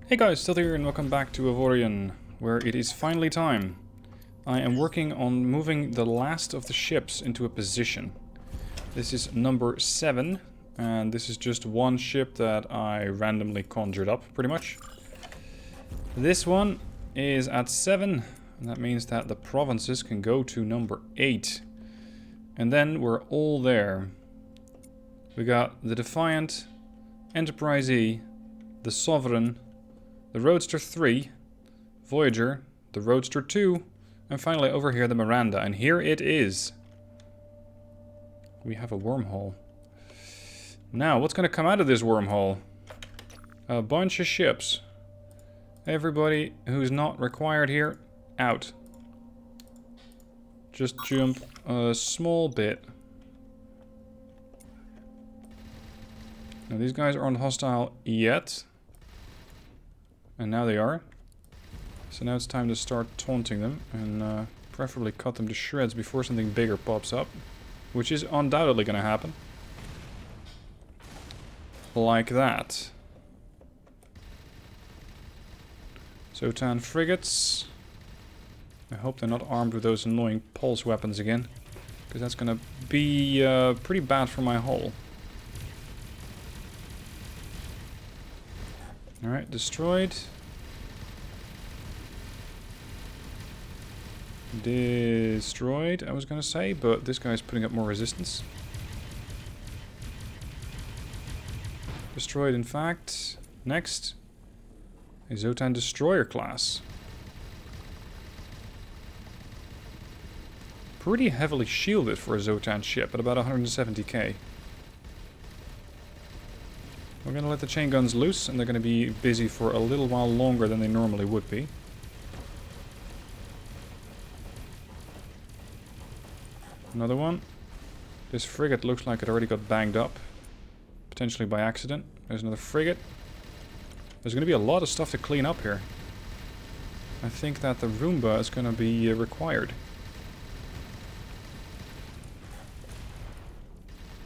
Hey guys, still here and welcome back to Avorion, where it is finally time. I am working on moving the last of the ships into a position. This is number 7, and this is just one ship that I randomly conjured up, pretty much. This one is at 7, and that means that the provinces can go to number 8. And then we're all there. We got the Defiant, Enterprisee, the Sovereign, the Roadster 3, Voyager, the Roadster 2, and finally over here the Miranda. And here it is. We have a wormhole. Now, what's going to come out of this wormhole? A bunch of ships. Everybody who's not required here, out. Just jump a small bit. Now, these guys aren't hostile yet. And now they are. So now it's time to start taunting them and preferably cut them to shreds before something bigger pops up. Which is undoubtedly going to happen. Like that. Zotan frigates. I hope they're not armed with those annoying pulse weapons again. Because that's going to be pretty bad for my hull. Alright, destroyed. Destroyed, I was gonna say, but this guy's putting up more resistance. Destroyed, in fact. Next. A Zotan Destroyer class. Pretty heavily shielded for a Zotan ship at about 170k. We're going to let the chain guns loose, and they're going to be busy for a little while longer than they normally would be. Another one. This frigate looks like it already got banged up. Potentially by accident. There's another frigate. There's going to be a lot of stuff to clean up here. I think that the Roomba is going to be required.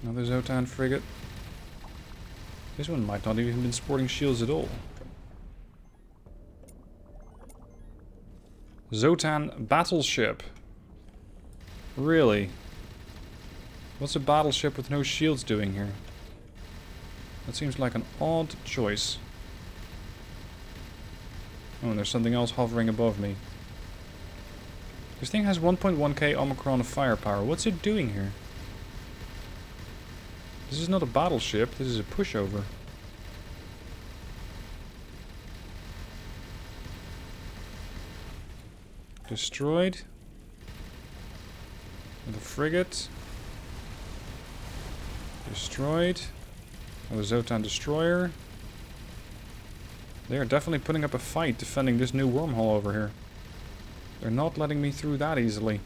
Another Zotan frigate. This one might not even been sporting shields at all. Zotan battleship. Really? What's a battleship with no shields doing here? That seems like an odd choice. Oh, and there's something else hovering above me. This thing has 1.1k Omicron of firepower. What's it doing here? This is not a battleship, this is a pushover. Destroyed. The frigate. Destroyed. Another Zotan destroyer. They are definitely putting up a fight defending this new wormhole over here. They're not letting me through that easily.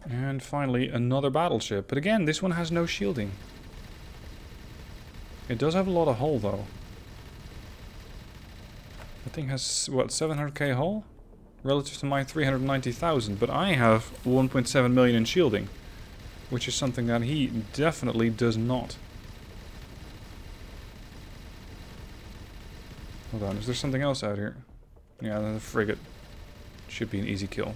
And finally, another battleship. But again, this one has no shielding. It does have a lot of hull, though. That thing has, what, 700k hull? Relative to my 390,000. But I have 1.7 million in shielding. Which is something that he definitely does not. Hold on, is there something else out here? Yeah, the frigate. Should be an easy kill.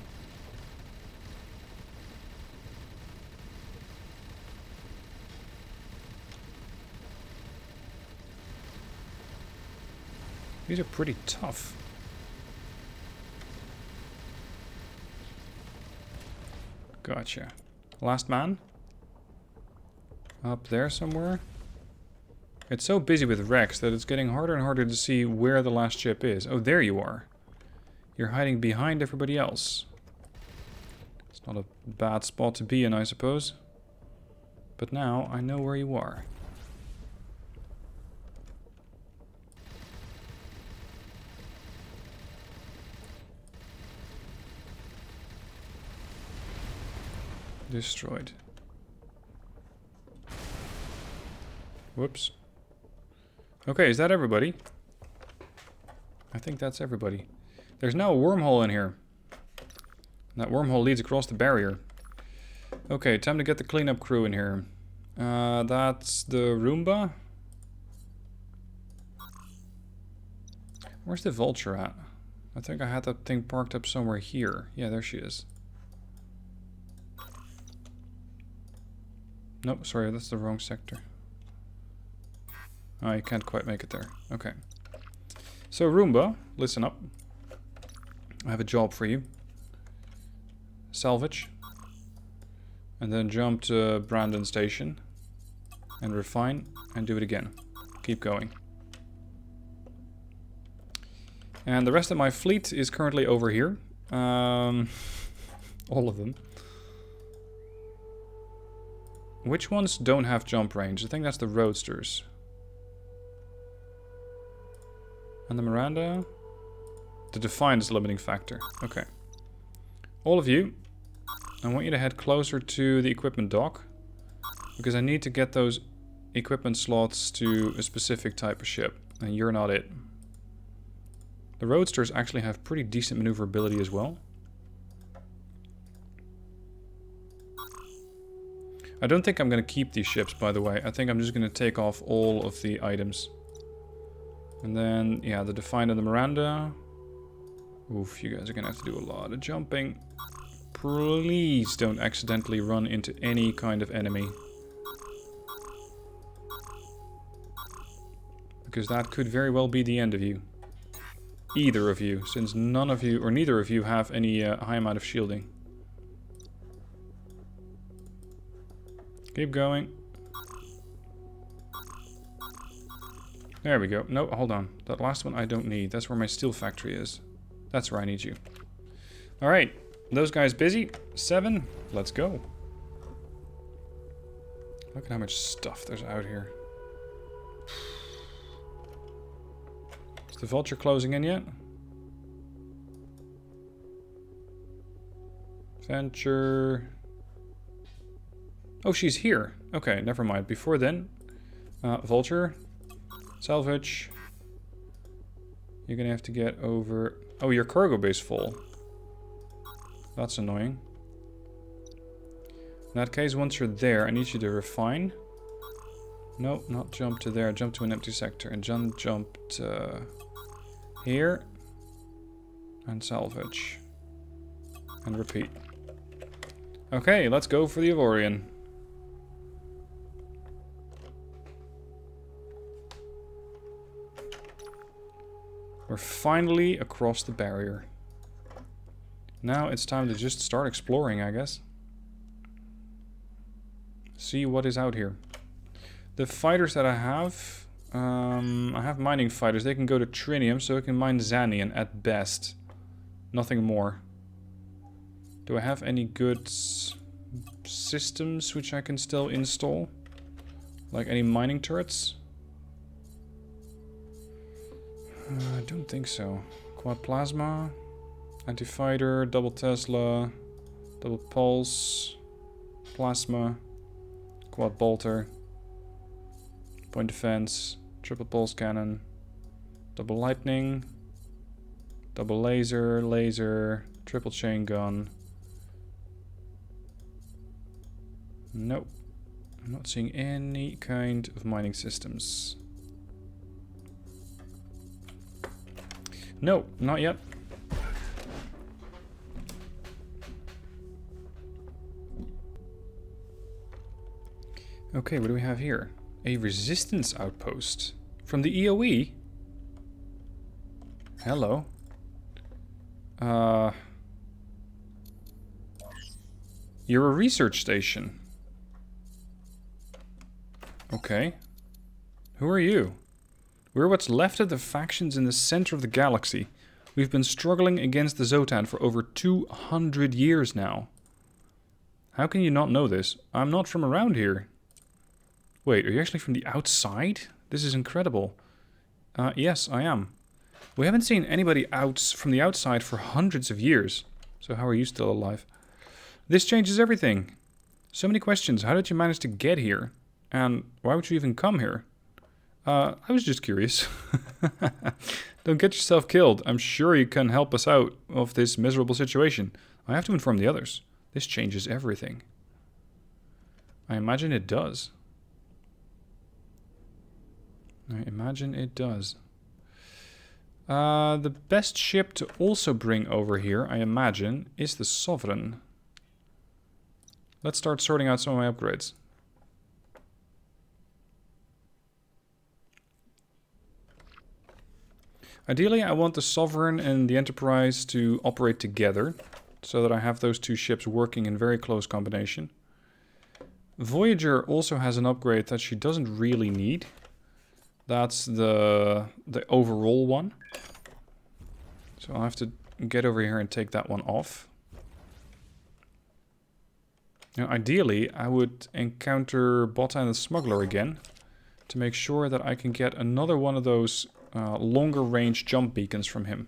These are pretty tough. Gotcha. Last man? Up there somewhere? It's so busy with wrecks that it's getting harder and harder to see where the last ship is. Oh, there you are. You're hiding behind everybody else. It's not a bad spot to be in, I suppose. But now I know where you are. Destroyed. Whoops. Okay, is that everybody? I think that's everybody. There's now a wormhole in here. And that wormhole leads across the barrier. Okay, time to get the cleanup crew in here. That's the Roomba. Where's the Vulture at? I think I had that thing parked up somewhere here. Yeah, there she is. Nope, sorry, that's the wrong sector. Oh, you can't quite make it there. Okay. So, Roomba, listen up. I have a job for you. Salvage. And then jump to Brandon Station. And refine. And do it again. Keep going. And the rest of my fleet is currently over here. All of them. Which ones don't have jump range? I think that's the Roadsters. And the Miranda? The Defiant is the limiting factor. Okay. All of you, I want you to head closer to the equipment dock. Because I need to get those equipment slots to a specific type of ship. And you're not it. The Roadsters actually have pretty decent maneuverability as well. I don't think I'm going to keep these ships, by the way. I think I'm just going to take off all of the items. And then, yeah, the Defiant and the Miranda. Oof, you guys are going to have to do a lot of jumping. Please don't accidentally run into any kind of enemy. Because that could very well be the end of you. Either of you, since none of you, or neither of you, have any high amount of shielding. Keep going. There we go. No, hold on. That last one I don't need. That's where my steel factory is. That's where I need you. Alright. Those guys busy. 7. Let's go. Look at how much stuff there's out here. Is the Vulture closing in yet? Venture. Oh, she's here. Okay, never mind. Before then, Vulture, Salvage. You're gonna have to get over... Oh, your cargo bay's full. That's annoying. In that case, once you're there, I need you to refine. No, not jump to there. Jump to an empty sector. And jump to here. And salvage. And repeat. Okay, let's go for the Avorion. We're finally across the barrier. Now it's time to just start exploring, I guess. See what is out here. The fighters that I have mining fighters. They can go to Trinium, so I can mine Xanian at best. Nothing more. Do I have any good systems which I can still install? Like any mining turrets? I don't think so. Quad plasma, anti-fighter, double Tesla, double pulse, plasma, quad bolter, point defense, triple pulse cannon, double lightning, double laser, triple chain gun. Nope. I'm not seeing any kind of mining systems. No, not yet. Okay, what do we have here? A resistance outpost from the EOE? Hello. You're a research station. Okay. Who are you? We're what's left of the factions in the center of the galaxy. We've been struggling against the Zotan for over 200 years now. How can you not know this? I'm not from around here. Wait, are you actually from the outside? This is incredible. Yes, I am. We haven't seen anybody from the outside for hundreds of years. So how are you still alive? This changes everything. So many questions. How did you manage to get here? And why would you even come here? I was just curious. Don't get yourself killed. I'm sure you can help us out of this miserable situation. I have to inform the others. This changes everything. I imagine it does. I imagine it does. The best ship to also bring over here, I imagine, is the Sovereign. Let's start sorting out some of my upgrades. Ideally, I want the Sovereign and the Enterprise to operate together, so that I have those two ships working in very close combination. Voyager also has an upgrade that she doesn't really need. That's the overall one. So I'll have to get over here and take that one off. Now, ideally, I would encounter Botta and the Smuggler again to make sure that I can get another one of those longer range jump beacons from him.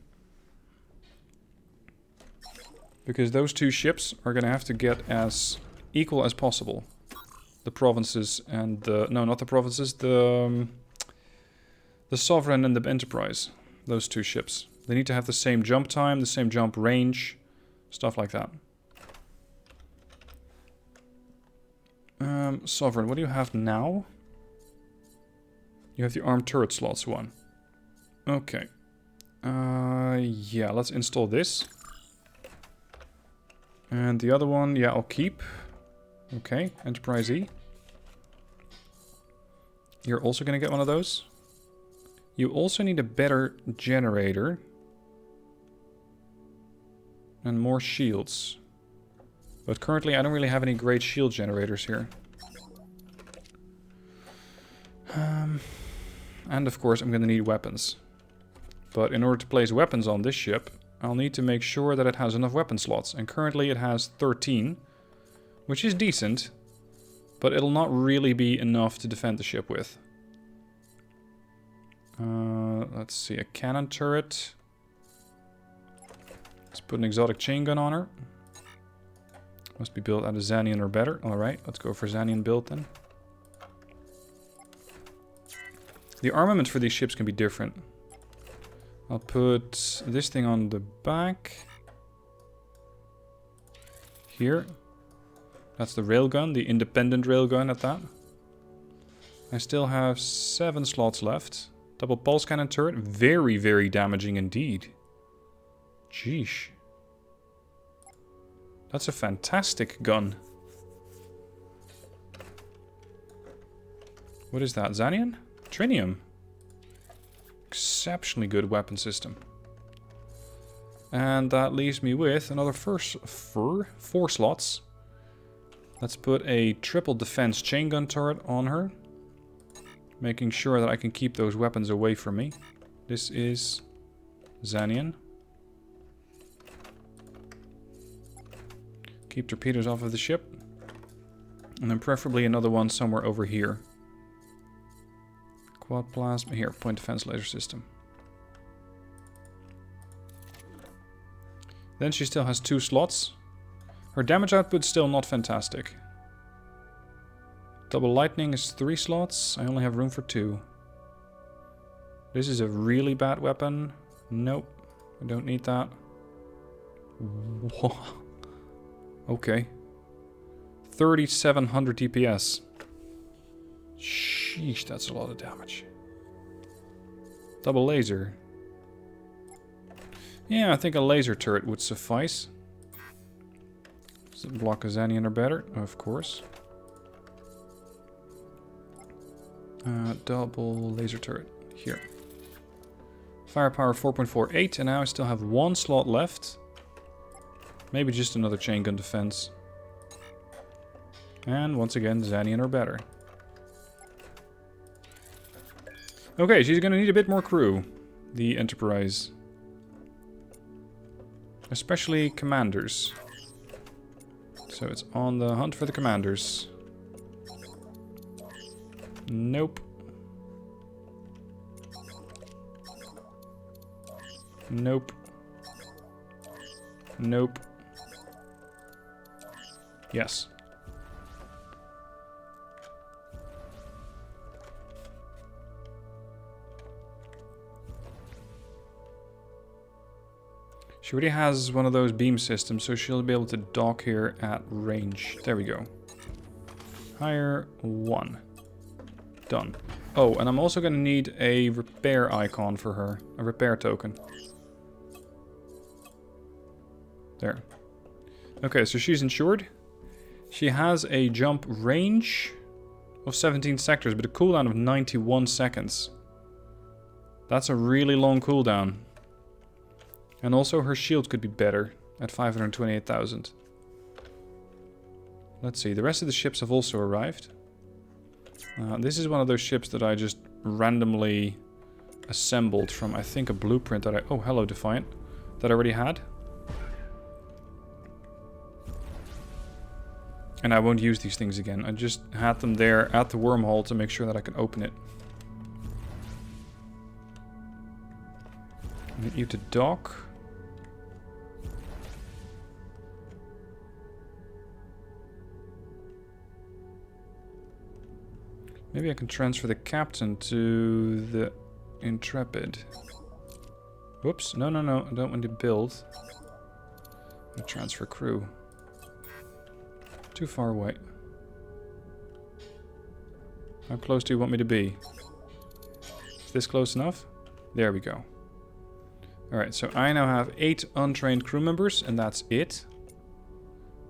Because those two ships are going to have to get as equal as possible. The provinces and the... No, not the provinces. The Sovereign and the Enterprise. Those two ships. They need to have the same jump time, the same jump range. Stuff like that. Sovereign, what do you have now? You have the armed turret slots one. Okay. Yeah, let's install this. And the other one, yeah, I'll keep. Okay, Enterprise E. You're also going to get one of those. You also need a better generator. And more shields. But currently I don't really have any great shield generators here. And of course I'm going to need weapons. But in order to place weapons on this ship, I'll need to make sure that it has enough weapon slots. And currently it has 13, which is decent. But it'll not really be enough to defend the ship with. Let's see, a cannon turret. Let's put an exotic chain gun on her. Must be built out of Xanian or better. Alright, let's go for Xanian build then. The armament for these ships can be different. I'll put this thing on the back. Here. That's the railgun, the independent railgun at that. I still have 7 slots left. Double pulse cannon turret. Very, very damaging indeed. Jeesh. That's a fantastic gun. What is that? Xanian? Trinium. Exceptionally good weapon system. And that leaves me with another 4 slots. Let's put a triple defense chain gun turret on her. Making sure that I can keep those weapons away from me. This is Xanian. Keep torpedoes off of the ship. And then preferably another one somewhere over here. Quad plasma. Here, point defense laser system. Then she still has 2 slots. Her damage output's still not fantastic. Double lightning is 3 slots. I only have room for 2. This is a really bad weapon. Nope. I don't need that. Whoa. Okay. 3,700 DPS. Sheesh, that's a lot of damage. Double laser. Yeah, I think a laser turret would suffice. Does it block a Xanian or better? Of course. Double laser turret. Here. Firepower 4.48, and now I still have 1 slot left. Maybe just another chain gun defense. And once again, Xanian or better. Okay, she's gonna need a bit more crew. The Enterprise. Especially commanders. So it's on the hunt for the commanders. Nope. Nope. Nope. Yes. She already has one of those beam systems, so she'll be able to dock here at range. There we go. Hire 1. Done. Oh, and I'm also going to need a repair icon for her. A repair token. There. Okay, so she's insured. She has a jump range of 17 sectors, but a cooldown of 91 seconds. That's a really long cooldown. And also her shield could be better at 528,000. Let's see, the rest of the ships have also arrived. This is one of those ships that I just randomly assembled from, I think, a blueprint that I... Oh, hello, Defiant. That I already had. And I won't use these things again. I just had them there at the wormhole to make sure that I can open it. I need you to dock. Maybe I can transfer the captain to the Intrepid. Whoops. No, no, no. I don't want to build. I transfer crew. Too far away. How close do you want me to be? Is this close enough? There we go. Alright, so I now have 8 untrained crew members, and that's it.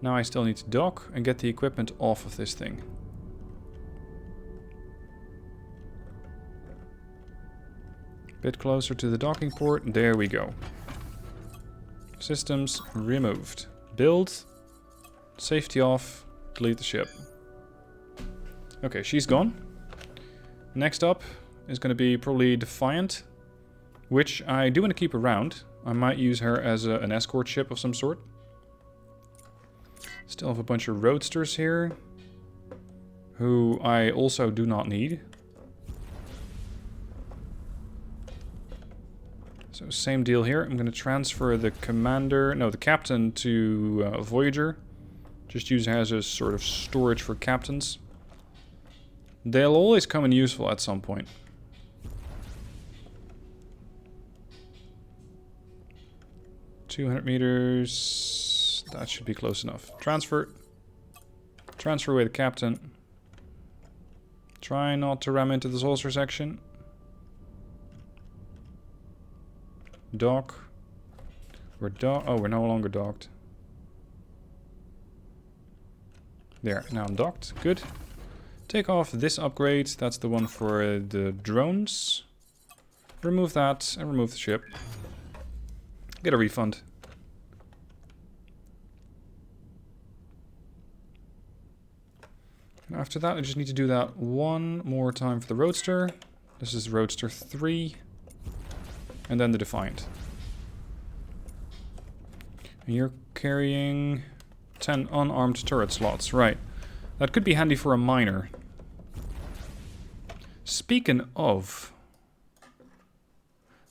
Now I still need to dock and get the equipment off of this thing. Bit closer to the docking port. There we go. Systems removed. Build. Safety off. Delete the ship. Okay, she's gone. Next up is going to be probably Defiant, which I do want to keep around. I might use her as an escort ship of some sort. Still have a bunch of roadsters here, who I also do not need. So same deal here. I'm going to transfer the commander, no, the captain to Voyager. Just use her as a sort of storage for captains. They'll always come in useful at some point. $200 meters. That should be close enough. Transfer. Transfer away the captain. Try not to ram into the saucer section. Dock. We're no longer docked. There, now I'm docked. Good. Take off this upgrade. That's the one for the drones. Remove that and remove the ship. Get a refund. And after that, I just need to do that one more time for the Roadster. This is Roadster 3. And then the Defiant. And you're carrying 10 unarmed turret slots. Right. That could be handy for a miner. Speaking of,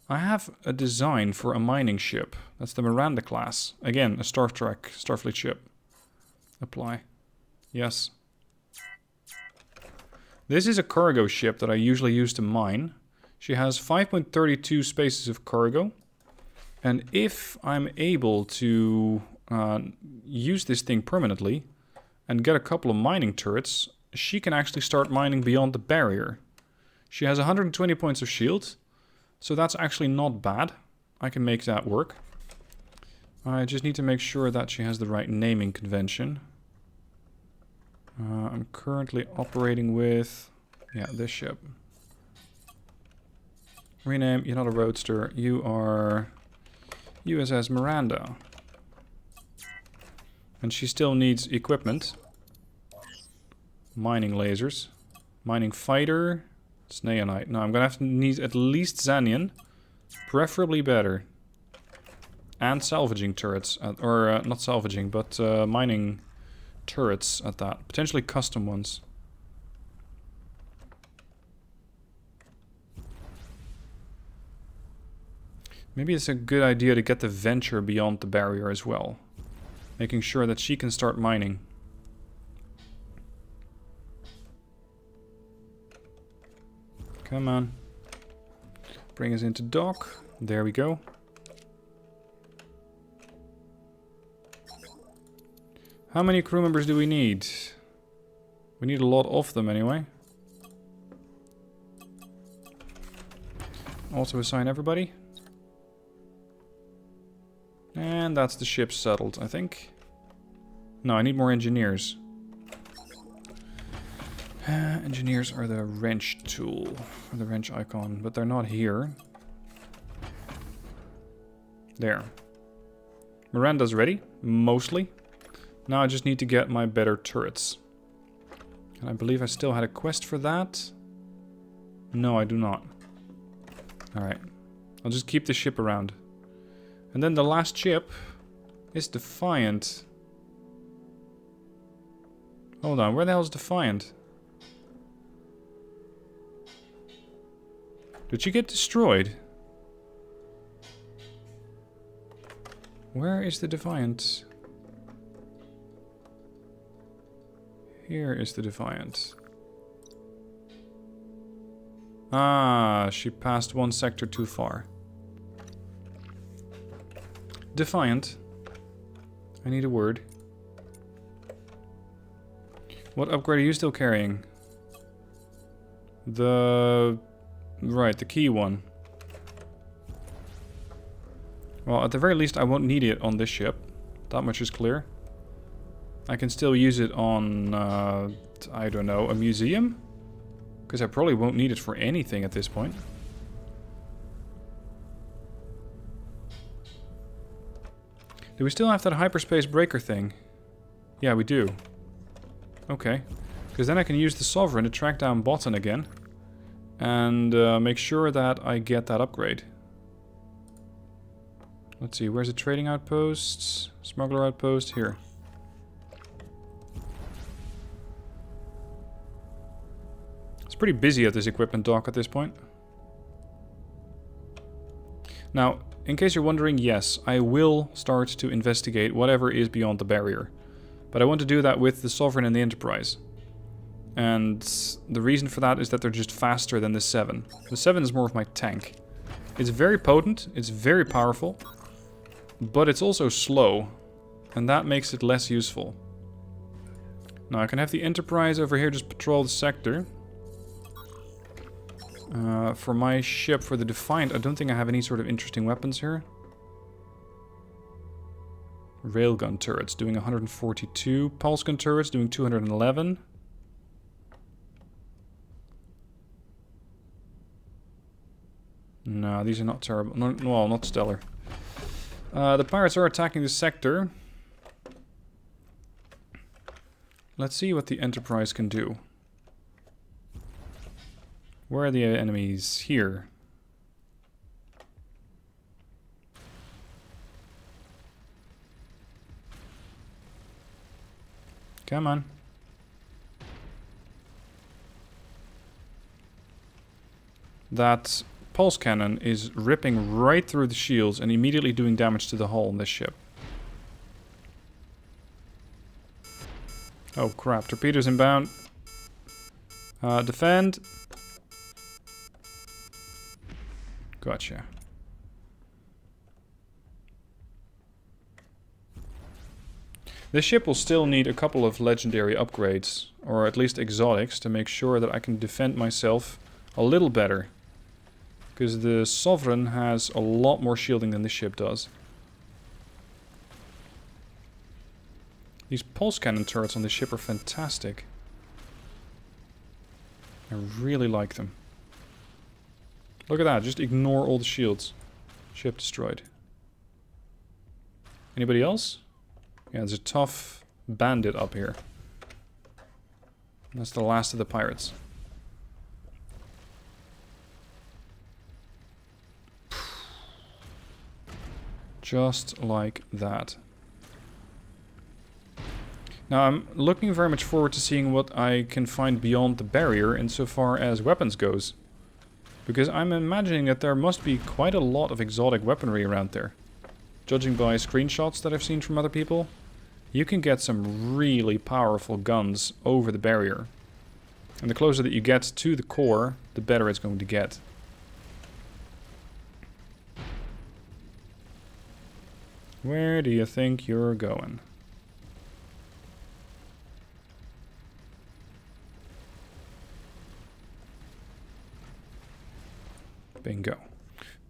I have a design for a mining ship. That's the Miranda class. Again, a Star Trek Starfleet ship. Apply. Yes. This is a cargo ship that I usually use to mine. She has 5.32 spaces of cargo. And if I'm able to use this thing permanently and get a couple of mining turrets, she can actually start mining beyond the barrier. She has 120 points of shield, so that's actually not bad. I can make that work. I just need to make sure that she has the right naming convention. I'm currently operating with, yeah, this ship. Rename, you're not a Roadster, you are USS Miranda. And she still needs equipment. Mining lasers. Mining fighter. Snaeonite. No, I'm gonna have to need at least Xanian. Preferably better. And salvaging turrets. Or not salvaging, but mining turrets at that. Potentially custom ones. Maybe it's a good idea to get the Venture beyond the barrier as well. Making sure that she can start mining. Come on. Bring us into dock. There we go. How many crew members do we need? We need a lot of them anyway. Also assign everybody. And that's the ship settled, I think. No, I need more engineers. Engineers are the wrench tool, or the wrench icon, but they're not here. There. Miranda's ready, mostly. Now I just need to get my better turrets. And I believe I still had a quest for that. No, I do not. Alright. I'll just keep the ship around. And then the last ship is Defiant. Hold on, where the hell is Defiant? Did she get destroyed? Where is the Defiant? Here is the Defiant. Ah, she passed one sector too far. Defiant. I need a word. What upgrade are you still carrying? Right, the key one. Well, at the very least I won't need it on this ship. That much is clear. I can still use it on, I don't know, a museum? Because I probably won't need it for anything at this point. Do we still have that hyperspace breaker thing? Yeah, we do. Okay. Because then I can use the Sovereign to track down Botan again. And make sure that I get that upgrade. Let's see, where's the trading outpost? Smuggler outpost, here. It's pretty busy at this equipment dock at this point. Now, in case you're wondering, yes, I will start to investigate whatever is beyond the barrier. But I want to do that with the Sovereign and the Enterprise. And the reason for that is that they're just faster than the 7. The 7 is more of my tank. It's very potent, it's very powerful, but it's also slow, and that makes it less useful. Now I can have the Enterprise over here just patrol the sector. For my ship, for the Defiant, I don't think I have any sort of interesting weapons here. Railgun turrets doing 142. Pulse gun turrets doing 211. No, these are not terrible. No, well, not stellar. The pirates are attacking the sector. Let's see what the Enterprise can do. Where are the enemies? Here. Come on. That pulse cannon is ripping right through the shields and immediately doing damage to the hull on this ship. Oh crap, torpedoes inbound. Defend. Gotcha. This ship will still need a couple of legendary upgrades, or at least exotics, to make sure that I can defend myself a little better. Because the Sovereign has a lot more shielding than this ship does. These pulse cannon turrets on this ship are fantastic. I really like them. Look at that, just ignore all the shields. Ship destroyed. Anybody else? Yeah, there's a tough bandit up here. That's the last of the pirates. Just like that. Now I'm looking very much forward to seeing what I can find beyond the barrier insofar as weapons goes. Because I'm imagining that there must be quite a lot of exotic weaponry around there. Judging by screenshots that I've seen from other people, you can get some really powerful guns over the barrier. And the closer that you get to the core, the better it's going to get. Where do you think you're going? Bingo.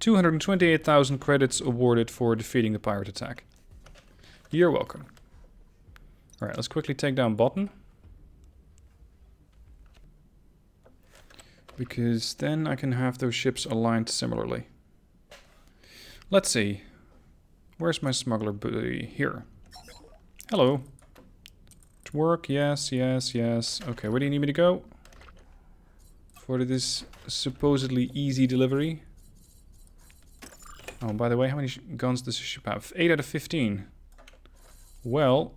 228,000 credits awarded for defeating the pirate attack. You're welcome. Alright, let's quickly take down Botan. Because then I can have those ships aligned similarly. Let's see. Where's my smuggler buddy? Here. Hello. To work, yes, yes, yes. Okay, where do you need me to go? For this supposedly easy delivery. Oh, by the way, how many guns does this ship have? 8 out of 15. Well,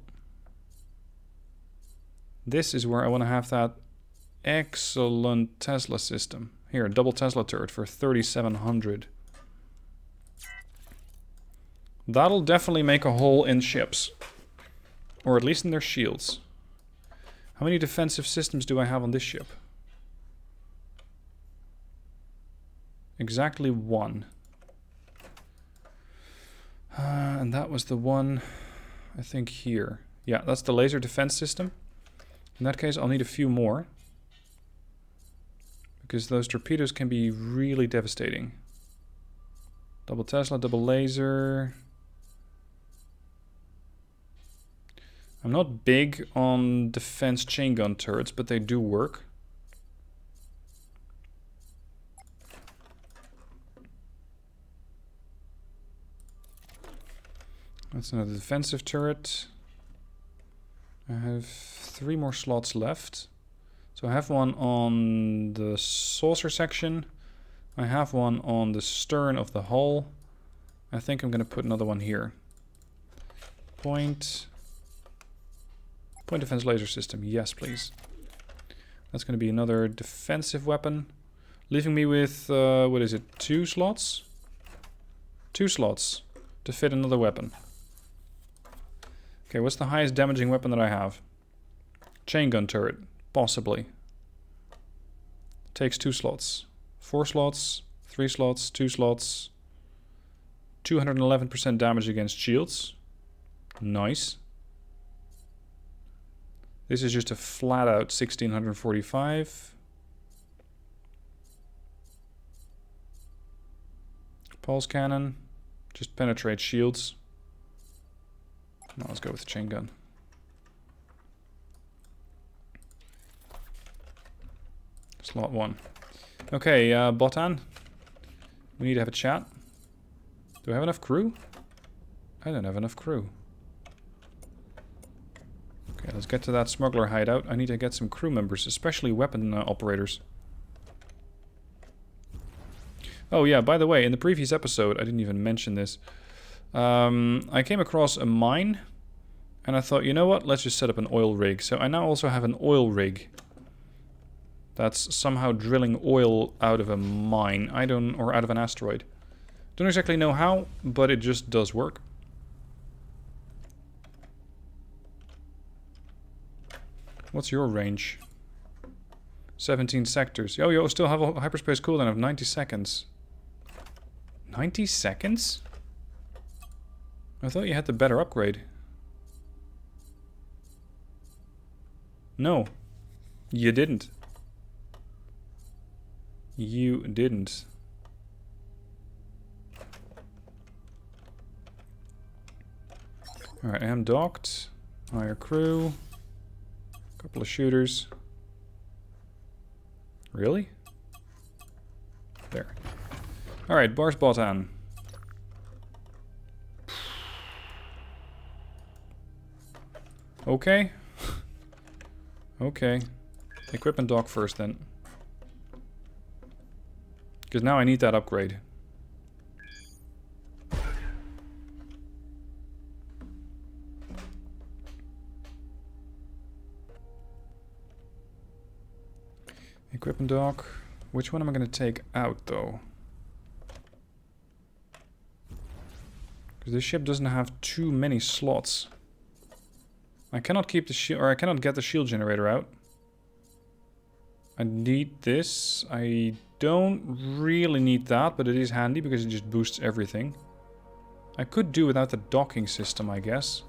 this is where I want to have that excellent Tesla system. Here, a double Tesla turret for 3,700. That'll definitely make a hole in ships. Or at least in their shields. How many defensive systems do I have on this ship? Exactly 1. And that was the one, I think, here. Yeah, that's the laser defense system. In that case, I'll need a few more. Because those torpedoes can be really devastating. Double Tesla, double laser. I'm not big on defense chain gun turrets, but they do work. That's another defensive turret. I have 3 more slots left. So I have one on the saucer section. I have one on the stern of the hull. I think I'm going to put another one here. Point defense laser system. Yes, please. That's going to be another defensive weapon. Leaving me with, what is it, 2 slots? 2 slots to fit another weapon. Okay, what's the highest damaging weapon that I have? Chain gun turret. Possibly. Takes 2 slots. 4 slots, 3 slots, 2 slots. 211% damage against shields. Nice. This is just a flat out 1645. Pulse cannon. Just penetrate shields. Now let's go with the chain gun. Slot 1. Okay, Botan. We need to have a chat. Do I have enough crew? I don't have enough crew. Okay, let's get to that smuggler hideout. I need to get some crew members, especially weapon operators. Oh yeah, by the way, in the previous episode, I didn't even mention this. I came across a mine, and I thought, you know what, let's just set up an oil rig. So I now also have an oil rig that's somehow drilling oil out of a mine. Or out of an asteroid. Don't exactly know how, but it just does work. What's your range? 17 sectors. Oh, you still have a hyperspace cooldown of 90 seconds. 90 seconds? I thought you had the better upgrade. No. You didn't. You didn't. Alright, I am docked. Hire crew. Couple of shooters. Really? There. Alright, Bars Botan. Okay. Okay. Equipment dock first then. Because now I need that upgrade. Equipment dock. Which one am I going to take out though? Because this ship doesn't have too many slots. I cannot keep the shield, or I cannot get the shield generator out. I need this. I don't really need that, but it is handy because it just boosts everything. I could do without the docking system, I guess.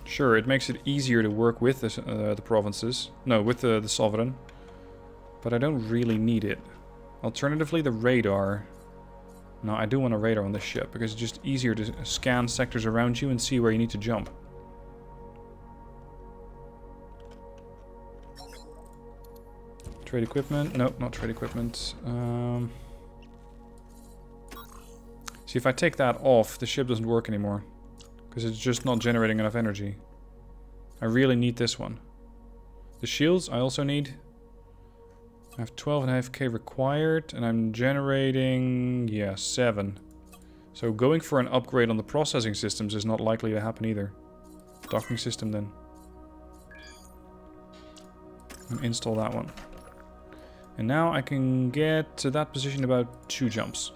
Sure, it makes it easier to work with the provinces. No, with the sovereign. But I don't really need it. Alternatively, the radar. No, I do want a radar on this ship, because it's just easier to scan sectors around you and see where you need to jump. Trade equipment. Nope, not trade equipment. See, if I take that off, the ship doesn't work anymore. Because it's just not generating enough energy. I really need this one. The shields I also need. I have 12.5k required, and I'm generating, yeah, 7. So going for an upgrade on the processing systems is not likely to happen either. Docking system then. And install that one. And now I can get to that position about 2 jumps.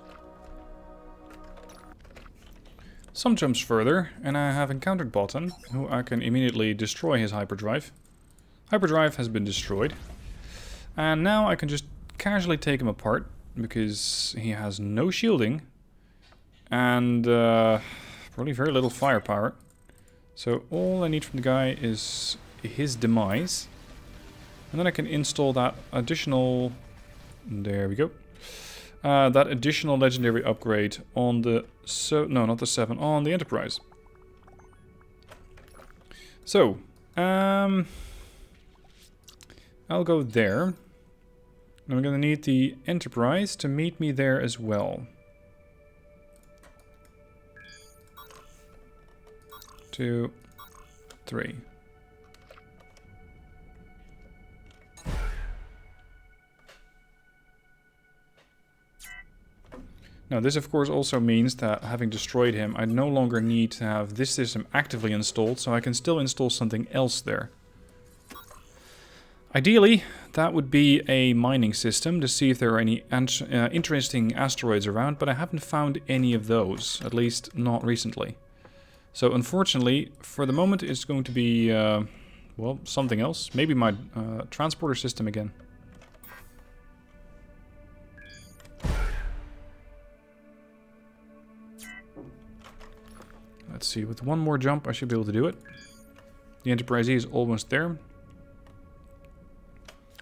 Some jumps further, and I have encountered Bottom, who I can immediately destroy his hyperdrive. Hyperdrive has been destroyed. And now I can just casually take him apart, because he has no shielding. And probably very little firepower. So all I need from the guy is his demise. And then I can install that additional... There we go. That additional legendary upgrade on the... no, not the 7. On the Enterprise. So, I'll go there. And I'm going to need the Enterprise to meet me there as well. 2, 3. Now this of course also means that having destroyed him, I no longer need to have this system actively installed, so I can still install something else there. Ideally, that would be a mining system to see if there are any interesting asteroids around, but I haven't found any of those, at least not recently. So unfortunately, for the moment it's going to be, well, something else. Maybe my transporter system again. Let's see, with one more jump I should be able to do it. The Enterprise E is almost there.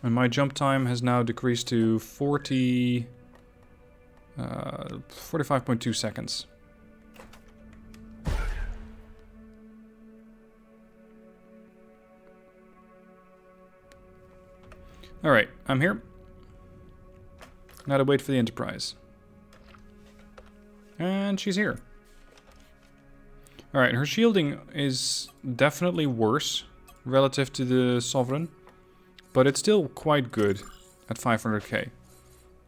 And my jump time has now decreased to 45.2 seconds. Alright, I'm here. Now to wait for the Enterprise. And she's here. Alright, her shielding is definitely worse relative to the Sovereign, but it's still quite good at 500k.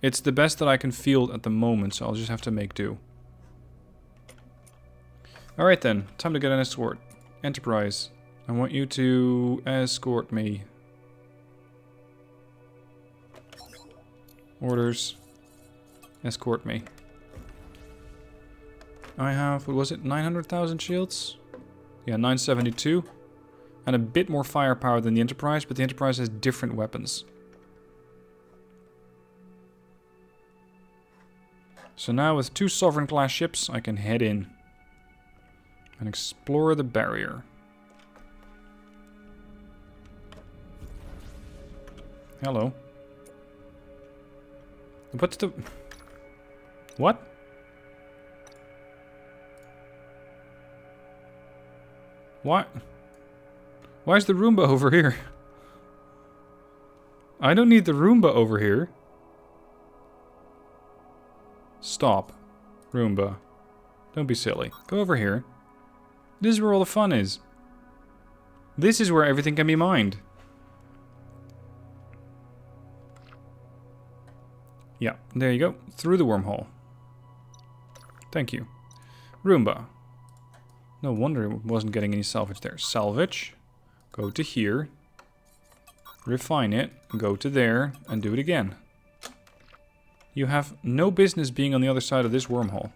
It's the best that I can field at the moment, so I'll just have to make do. Alright then, time to get an escort. Enterprise, I want you to escort me. Orders. Escort me. I have, what was it, 900,000 shields? Yeah, 972. And a bit more firepower than the Enterprise, but the Enterprise has different weapons. So now with 2 Sovereign class ships, I can head in and explore the barrier. Hello. What's the... What? Why? Why is the Roomba over here? I don't need the Roomba over here. Stop. Roomba. Don't be silly. Go over here. This is where all the fun is. This is where everything can be mined. Yeah, there you go. Through the wormhole. Thank you. Roomba. No wonder it wasn't getting any salvage there. Salvage. Go to here. Refine it. Go to there. And do it again. You have no business being on the other side of this wormhole.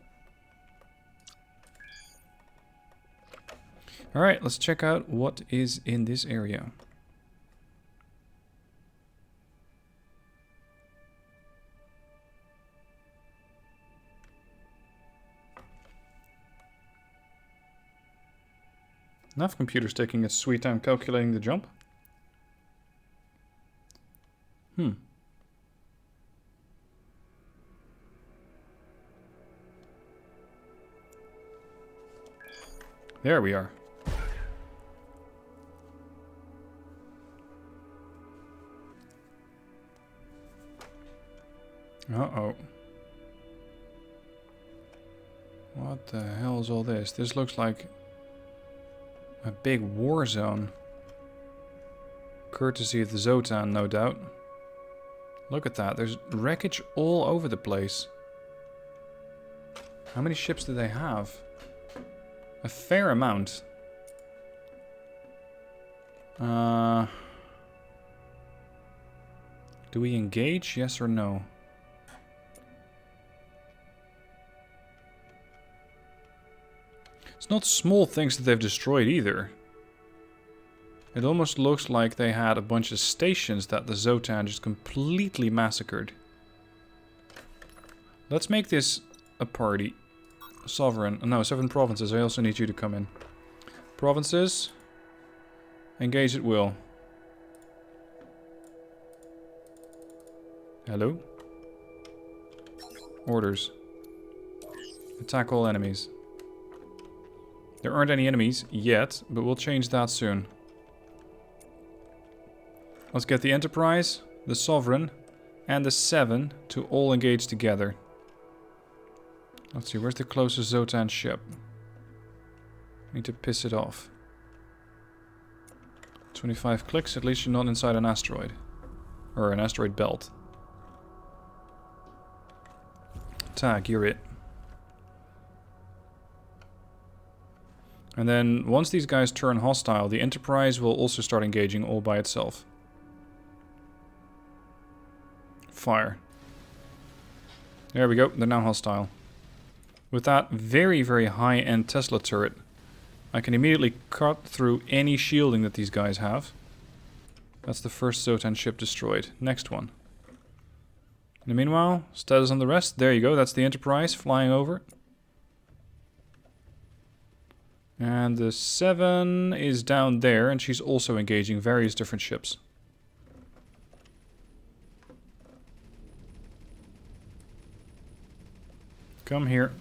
Alright, let's check out what is in this area. Nav computer's taking its sweet time calculating the jump. There we are. Uh-oh. What the hell is all this? This looks like a big war zone. Courtesy of the Zotan, no doubt. Look at that. There's wreckage all over the place. How many ships do they have? A fair amount. Do we engage? Yes or no? It's not small things that they've destroyed either. It almost looks like they had a bunch of stations that the Zotan just completely massacred. Let's make this a party. Sovereign. No, 7 provinces. I also need you to come in. Provinces. Engage at will. Hello? Orders. Attack all enemies. There aren't any enemies yet, but we'll change that soon. Let's get the Enterprise, the Sovereign, and the 7 to all engage together. Let's see, where's the closest Zotan ship? Need to piss it off. 25 clicks, at least you're not inside an asteroid. Or an asteroid belt. Tag, you're it. And then, once these guys turn hostile, the Enterprise will also start engaging all by itself. Fire. There we go, they're now hostile. With that very, very high-end Tesla turret, I can immediately cut through any shielding that these guys have. That's the first Zotan ship destroyed. Next one. In the meanwhile, status on the rest. There you go, that's the Enterprise flying over. And the 7 is down there, and she's also engaging various different ships. Come here.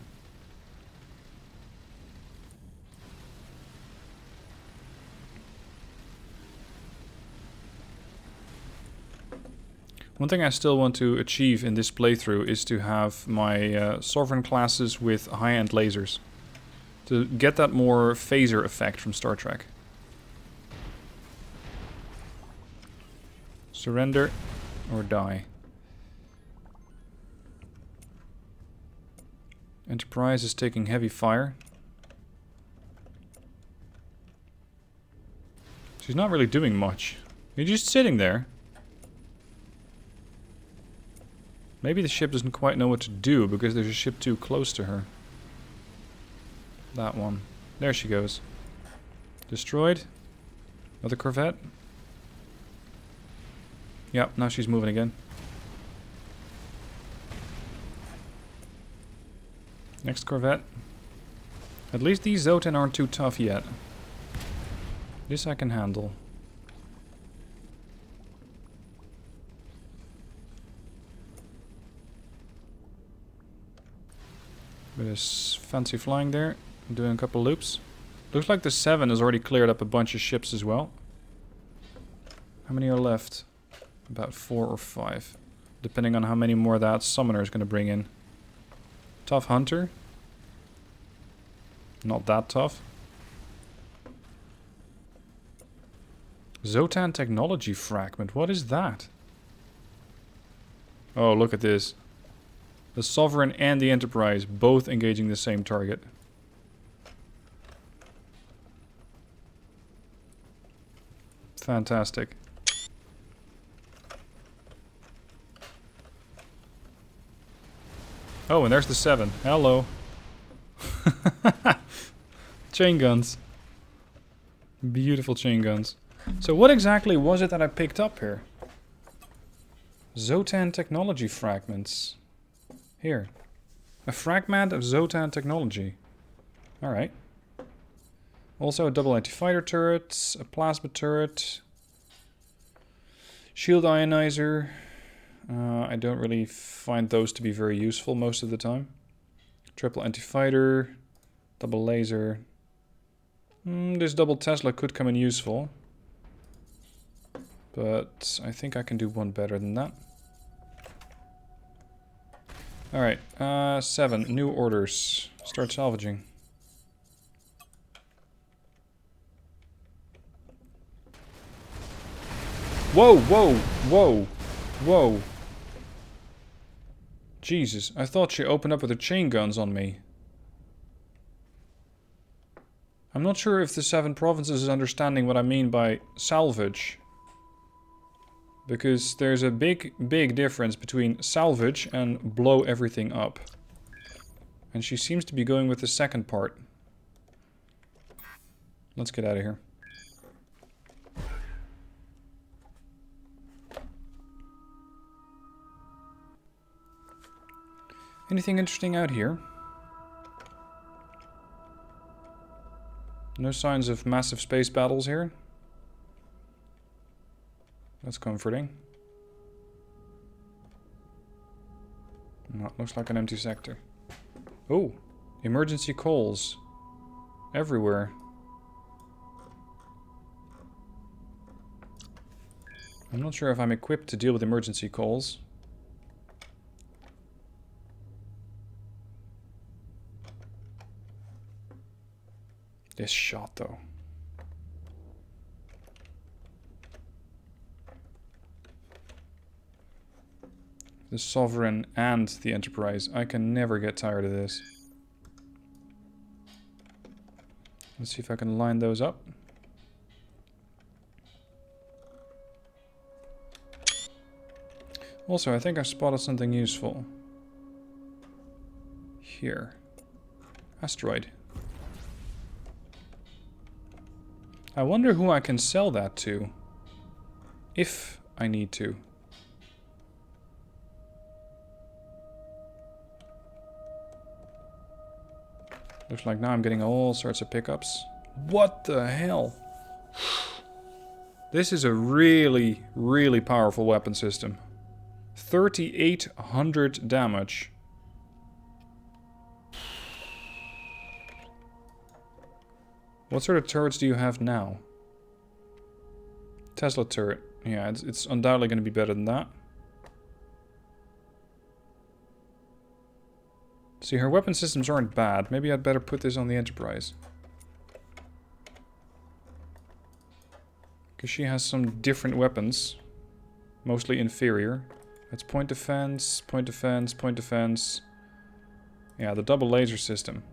One thing I still want to achieve in this playthrough is to have my Sovereign classes with high-end lasers. To get that more phaser effect from Star Trek. Surrender or die. Enterprise is taking heavy fire. She's not really doing much. You're just sitting there. Maybe the ship doesn't quite know what to do because there's a ship too close to her. That one. There she goes. Destroyed. Another corvette. Yep, now she's moving again. Next corvette. At least these Zotan aren't too tough yet. This I can handle. Bit of fancy flying there. Doing a couple loops. Looks like the 7 has already cleared up a bunch of ships as well. How many are left? About 4 or 5. Depending on how many more that summoner is going to bring in. Tough hunter. Not that tough. Zotan technology fragment. What is that? Oh, look at this. The Sovereign and the Enterprise both engaging the same target. Fantastic. Oh, and there's the 7. Hello. Chain guns. Beautiful chain guns. So what exactly was it that I picked up here? Zotan technology fragments. Here. A fragment of Zotan technology. Alright. Also a double anti-fighter turret, a plasma turret, shield ionizer. I don't really find those to be very useful most of the time. Triple anti-fighter, double laser. This double Tesla could come in useful. But I think I can do one better than that. Alright, 7. New orders. Start salvaging. Whoa, whoa, whoa, whoa. Jesus, I thought she opened up with her chain guns on me. I'm not sure if the 7 provinces is understanding what I mean by salvage. Because there's a big difference between salvage and blow everything up. And she seems to be going with the second part. Let's get out of here. Anything interesting out here? No signs of massive space battles here. That's comforting. No, looks like an empty sector. Oh, emergency calls. Everywhere. I'm not sure if I'm equipped to deal with emergency calls. This shot, though. The Sovereign and the Enterprise. I can never get tired of this. Let's see if I can line those up. Also, I think I spotted something useful. Here. Asteroid. I wonder who I can sell that to. If I need to. Looks like now I'm getting all sorts of pickups. What the hell? This is a really, really powerful weapon system. 3,800 damage. What sort of turrets do you have now? Tesla turret. Yeah, it's undoubtedly going to be better than that. See, her weapon systems aren't bad. Maybe I'd better put this on the Enterprise. Because she has some different weapons. Mostly inferior. That's point defense, point defense, point defense. Yeah, the double laser system.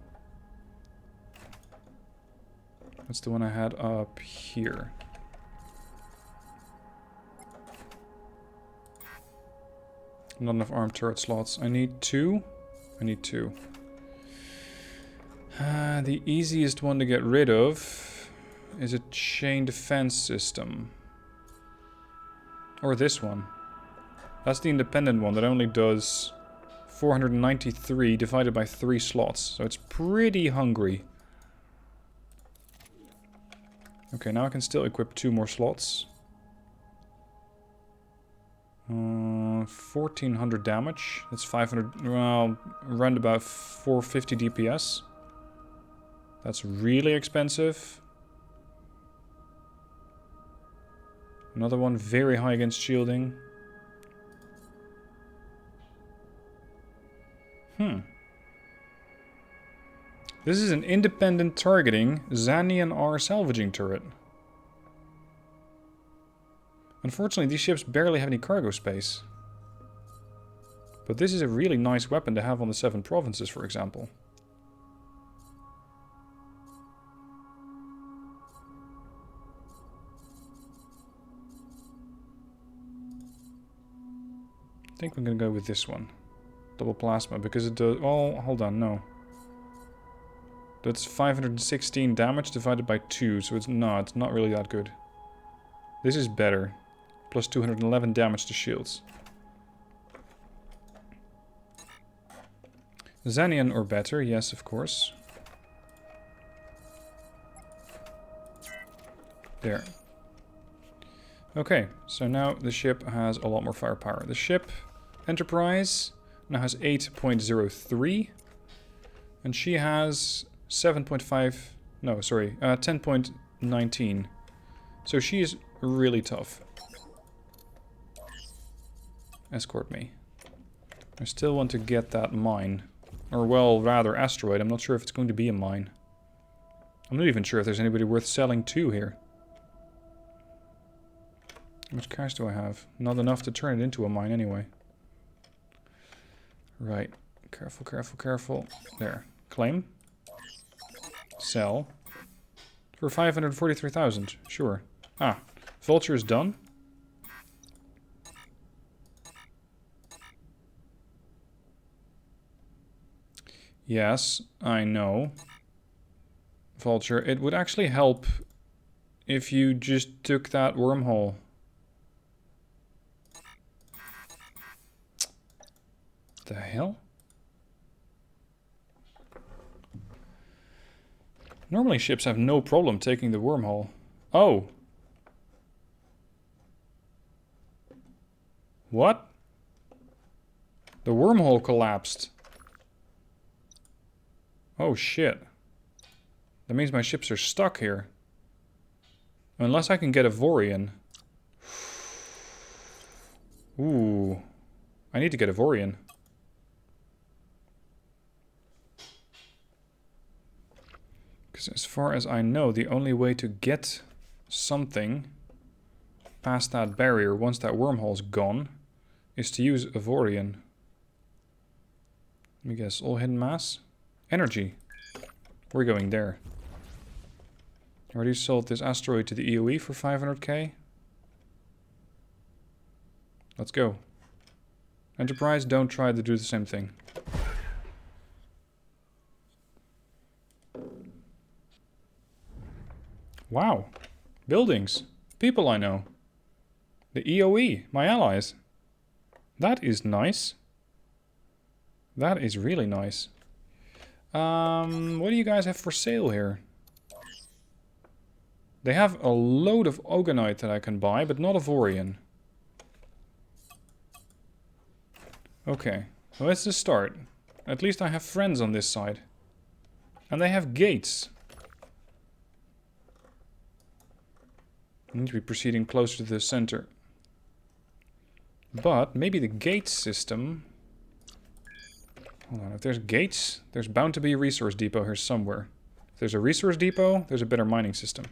That's the one I had up here. Not enough armed turret slots. I need 2. I need 2. The easiest one to get rid of is a chain defense system. Or this one. That's the independent one that only does 493 divided by 3 slots. So it's pretty hungry. Okay, now I can still equip 2 more slots. 1400 damage. That's 500. Well, around about 450 DPS. That's really expensive. Another one very high against shielding. This is an independent targeting Xanian R salvaging turret. Unfortunately, these ships barely have any cargo space. But this is a really nice weapon to have on the 7 provinces, for example. I think I'm going to go with this one. Double plasma, because it does... Oh, hold on, no. That's 516 damage divided by 2, so it's not really that good. This is better. Plus 211 damage to shields. Xanian or better, yes, of course. There. Okay, so now the ship has a lot more firepower. The ship, Enterprise, now has 8.03. And she has 7.5... No, sorry. 10.19. So she is really tough. Escort me. I still want to get that mine. Or, well, rather, asteroid. I'm not sure if it's going to be a mine. I'm not even sure if there's anybody worth selling to here. How much cash do I have? Not enough to turn it into a mine anyway. Right. Careful, careful, careful. There. Claim. Sell. For 543,000. Sure. Ah. Vulture is done. Yes, I know. Vulture. It would actually help if you just took that wormhole. The hell? Normally ships have no problem taking the wormhole. Oh. What? The wormhole collapsed. Oh shit. That means my ships are stuck here. Unless I can get Avorion. Ooh. I need to get Avorion. Because as far as I know, the only way to get something past that barrier once that wormhole's gone is to use Avorion. Let me guess, all hidden mass? Energy. We're going there. Already sold this asteroid to the EOE for 500k. Let's go. Enterprise, don't try to do the same thing. Wow. Buildings. People I know. The EOE, my allies. That is nice. That is really nice. What do you guys have for sale here? They have a load of Ogonite that I can buy, but not Avorion. Okay, well, let's just start. At least I have friends on this side. And they have gates. I need to be proceeding closer to the center. But maybe the gate system... Hold on, if there's gates, there's bound to be a resource depot here somewhere. If there's a resource depot, there's a better mining system.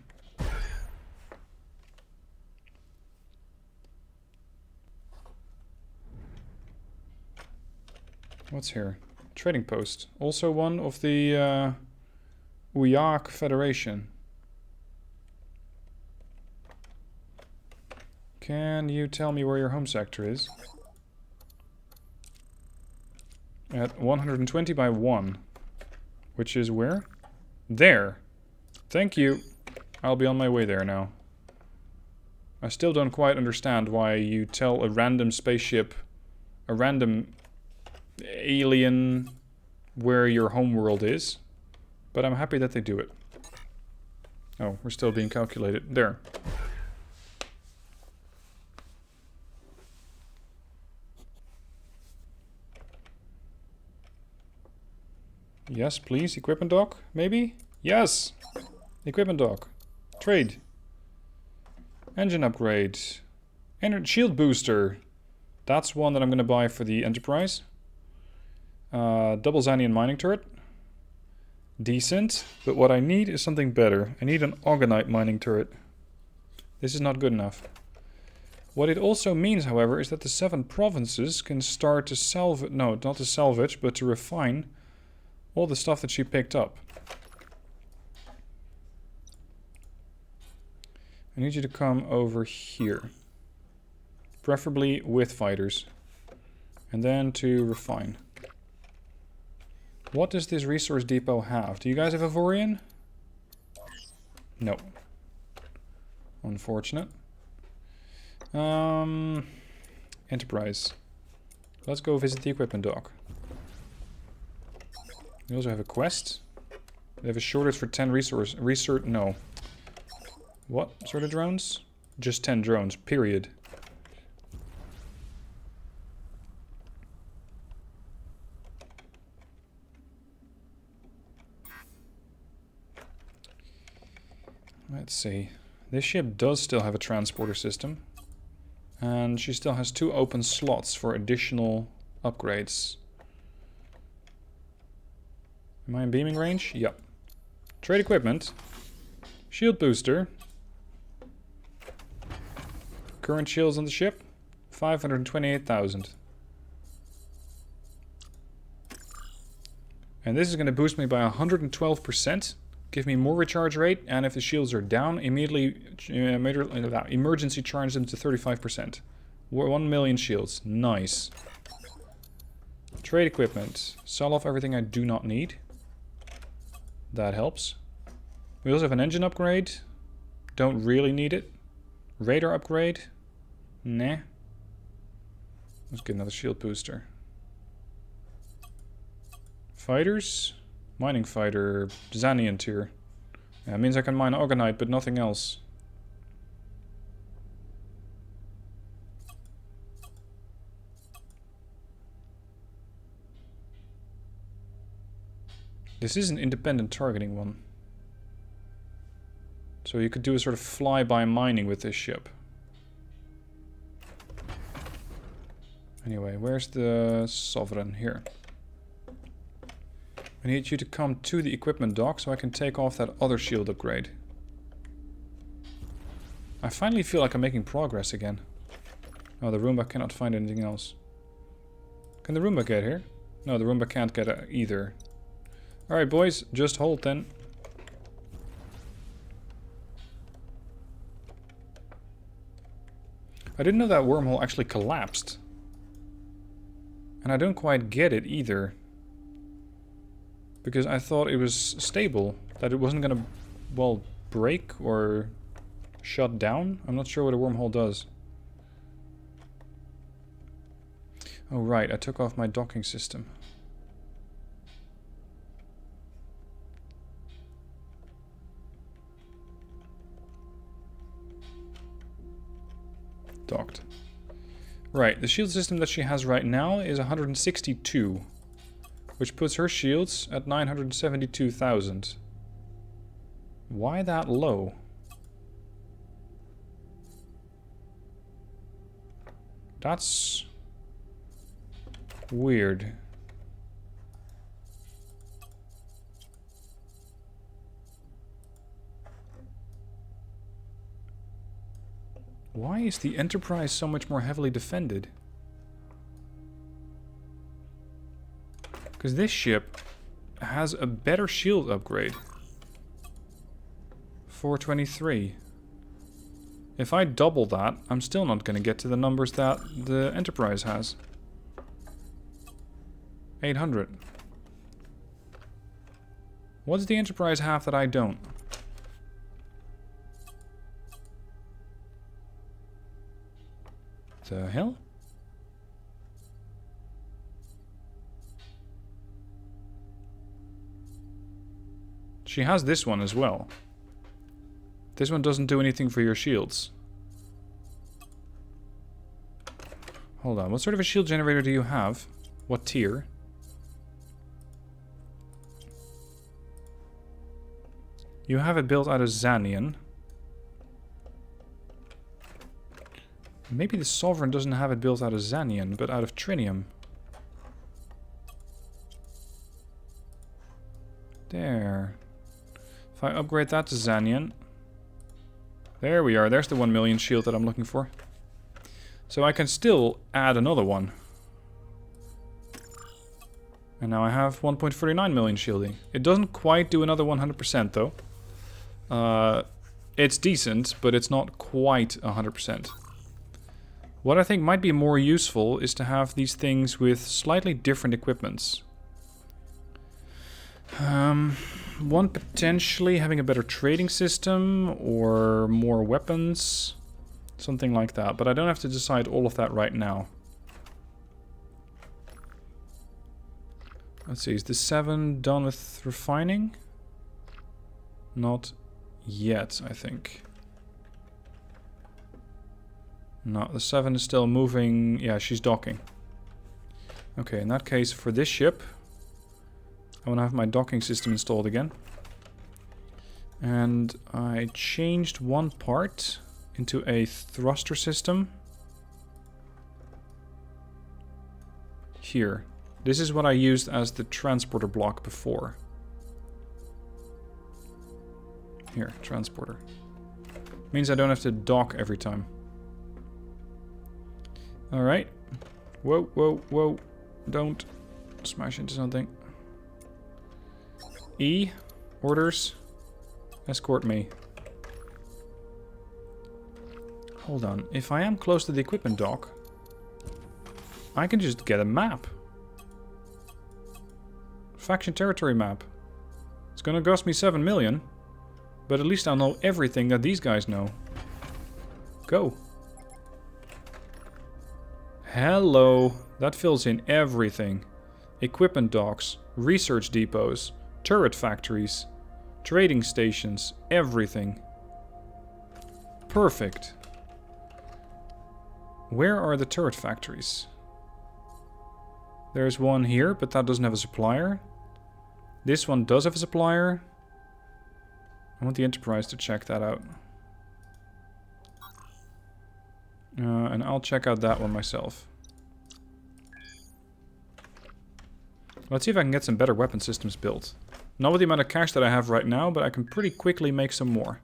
What's here? Trading post. Also one of the Uyak Federation. Can you tell me where your home sector is? At 120 by 1. Which is where? There. Thank you. I'll be on my way there now. I still don't quite understand why you tell a random spaceship, a random alien, where your homeworld is. But I'm happy that they do it. Oh, we're still being calculated. There. Yes, please. Equipment dock, maybe? Yes! Equipment dock. Trade. Engine upgrade. Shield booster. That's one that I'm going to buy for the Enterprise. Double Xanian mining turret. Decent. But what I need is something better. I need an Ogonite mining turret. This is not good enough. What it also means, however, is that the 7 provinces can start to salvage... No, not to salvage, but to refine all the stuff that she picked up. I need you to come over here. Preferably with fighters. And then to refine. What does this resource depot have? Do you guys have Avorion? No. Unfortunate. Enterprise. Let's go visit the equipment dock. We also have a quest. They have a shortage for 10 resource... No. What sort of drones? Just 10 drones, period. Let's see. This ship does still have a transporter system. And she still has 2 open slots for additional upgrades. Am I in beaming range? Yep. Trade equipment. Shield booster. Current shields on the ship. 528,000. And this is going to boost me by 112%. Give me more recharge rate. And if the shields are down, immediately emergency charge them to 35%. 1 million shields. Nice. Trade equipment. Sell off everything I do not need. That helps. We also have an engine upgrade. Don't really need it. Radar upgrade. Nah. Let's get another shield booster. Fighters. Mining fighter. Zanian tier. Yeah, it means I can mine Orgonite, but nothing else. This is an independent targeting one. So you could do a sort of fly-by mining with this ship. Anyway, where's the Sovereign? Here. I need you to come to the equipment dock so I can take off that other shield upgrade. I finally feel like I'm making progress again. Oh, the Roomba cannot find anything else. Can the Roomba get here? No, the Roomba can't get it either. Alright boys, just hold then. I didn't know that wormhole actually collapsed. And I don't quite get it either. Because I thought it was stable. That it wasn't gonna, well, break or shut down. I'm not sure what a wormhole does. Oh right, I took off my docking system. Docked. Right, the shield system that she has right now is 162, which puts her shields at 972,000. Why that low? That's weird. Why is the Enterprise so much more heavily defended? Because this ship has a better shield upgrade. 423. If I double that, I'm still not going to get to the numbers that the Enterprise has. 800. What does the Enterprise have that I don't? The hell? She has this one as well. This one doesn't do anything for your shields. Hold on, what sort of a shield generator do you have? What tier? You have it built out of Zanian. Maybe the Sovereign doesn't have it built out of Zanian, but out of Trinium. There. If I upgrade that to Zanian. There we are. There's the 1 million shield that I'm looking for. So I can still add another one. And now I have 1.49 million shielding. It doesn't quite do another 100% though. It's decent, but it's not quite 100%. What I think might be more useful is to have these things with slightly different equipments. One potentially having a better trading system or more weapons. Something like that, but I don't have to decide all of that right now. Let's see, is the 7 done with refining? Not yet, I think. No, the 7 is still moving. Yeah, she's docking. Okay, in that case, for this ship, I want to have my docking system installed again. And I changed one part into a thruster system. Here. This is what I used as the transporter block before. Here, transporter. Means I don't have to dock every time. Alright. Whoa, whoa, whoa. Don't smash into something. E. Orders. Escort me. Hold on. If I am close to the equipment dock, I can just get a map. Faction territory map. It's gonna cost me 7 million. But at least I'll know everything that these guys know. Go. Hello. That fills in everything. Equipment docks, research depots, turret factories, trading stations, everything. Perfect. Where are the turret factories? There's one here, but that doesn't have a supplier. This one does have a supplier. I want the Enterprise to check that out. And I'll check out that one myself. Let's see if I can get some better weapon systems built. Not with the amount of cash that I have right now, but I can pretty quickly make some more.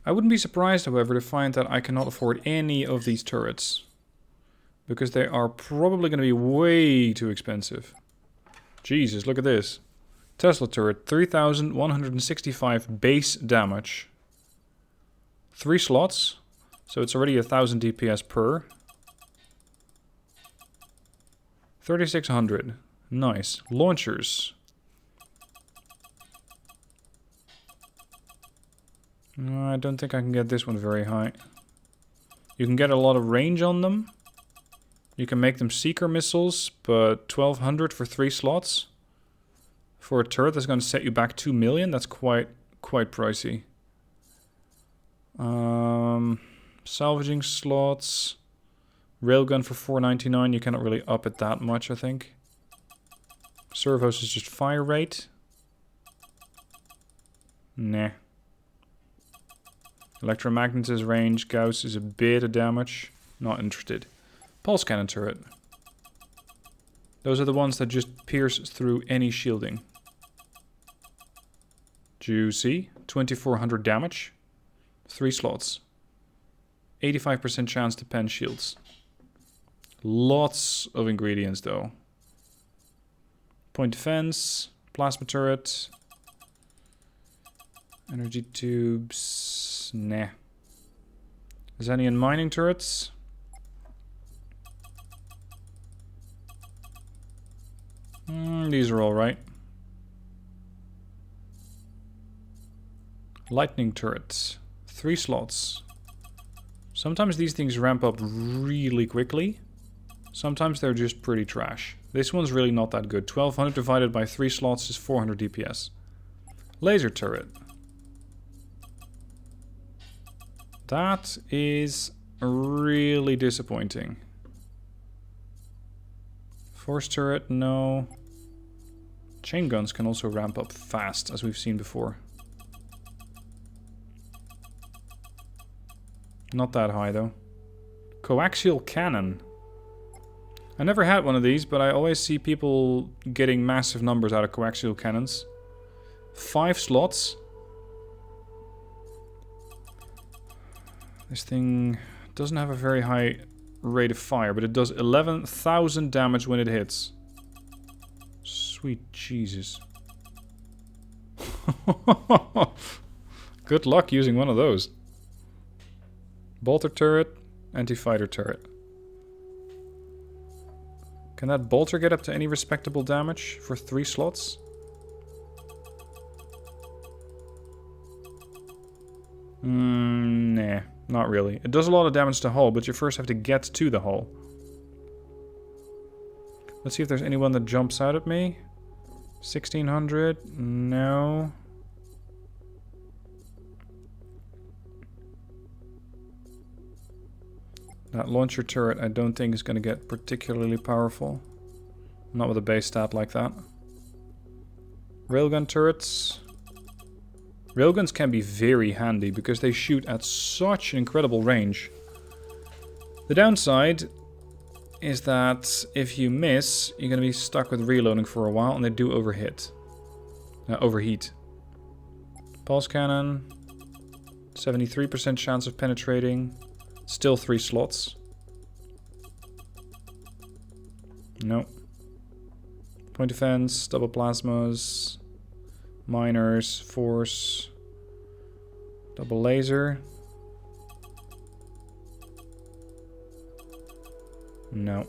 I wouldn't be surprised, however, to find that I cannot afford any of these turrets. Because they are probably going to be way too expensive. Jesus, look at this. Tesla turret, 3,165 base damage. 3 slots, so it's already 1,000 DPS per. 3,600. Nice. Launchers. I don't think I can get this one very high. You can get a lot of range on them. You can make them seeker missiles, but 1,200 for 3 slots. For a turret that's going to set you back 2 million, that's quite pricey. Salvaging slots. Railgun for 499, you cannot really up it that much, I think. Servos is just fire rate. Nah. Electromagnetism range, Gauss is a bit of damage. Not interested. Pulse cannon turret. Those are the ones that just pierce through any shielding. Juicy. 2,400 damage. 3 slots. 85% chance to pen shields. Lots of ingredients though. Point defense. Plasma turret. Energy tubes. Nah. Xenian mining turrets. These are alright. Lightning turrets. 3 slots. Sometimes these things ramp up really quickly. Sometimes they're just pretty trash. This one's really not that good. 1,200 divided by 3 slots is 400 DPS. Laser turret. That is really disappointing. Force turret, no. Chain guns can also ramp up fast, as we've seen before. Not that high, though. Coaxial cannon. I never had one of these, but I always see people getting massive numbers out of coaxial cannons. 5 slots. This thing doesn't have a very high rate of fire, but it does 11,000 damage when it hits. Sweet Jesus. Good luck using one of those. Bolter turret, anti-fighter turret. Can that bolter get up to any respectable damage for 3 slots? Nah, not really. It does a lot of damage to hull, but you first have to get to the hull. Let's see if there's anyone that jumps out at me. 1,600? No. That launcher turret I don't think is going to get particularly powerful. Not with a base stat like that. Railgun turrets. Railguns can be very handy because they shoot at such incredible range. The downside is that if you miss, you're going to be stuck with reloading for a while, and they do overheat. Pulse cannon. 73% chance of penetrating. Still 3 slots. No. Point defense, double plasmas, miners, force, double laser. No.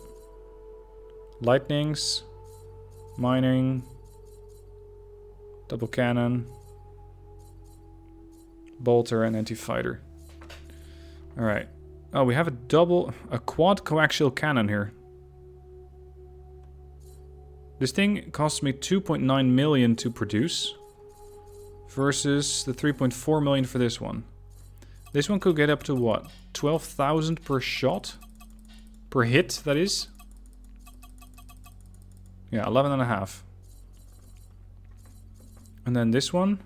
Lightnings, mining, double cannon, bolter, and anti-fighter. Alright. Oh, we have a quad coaxial cannon here. This thing costs me 2.9 million to produce versus the 3.4 million for this one. This one could get up to what? 12,000 per shot? Per hit, that is? Yeah, 11.5. And then this one.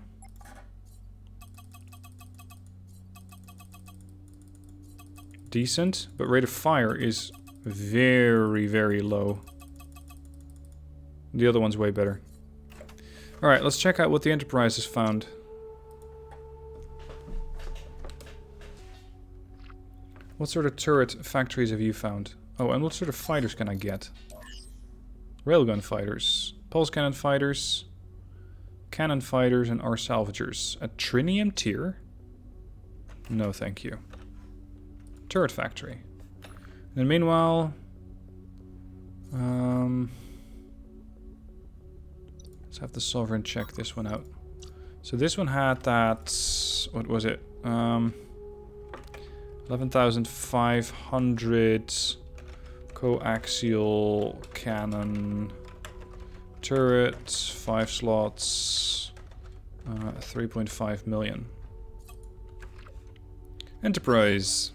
Decent, but rate of fire is very, very low. The other one's way better. Alright, let's check out what the Enterprise has found. What sort of turret factories have you found? Oh, and what sort of fighters can I get? Railgun fighters, pulse cannon fighters, cannon fighters, and our salvagers. A trinium tier? No, thank you. Turret factory. And then meanwhile... let's have the Sovereign check this one out. So this one had that... What was it? 11,500 coaxial cannon turret, 5 slots, 3.5 million. Enterprise.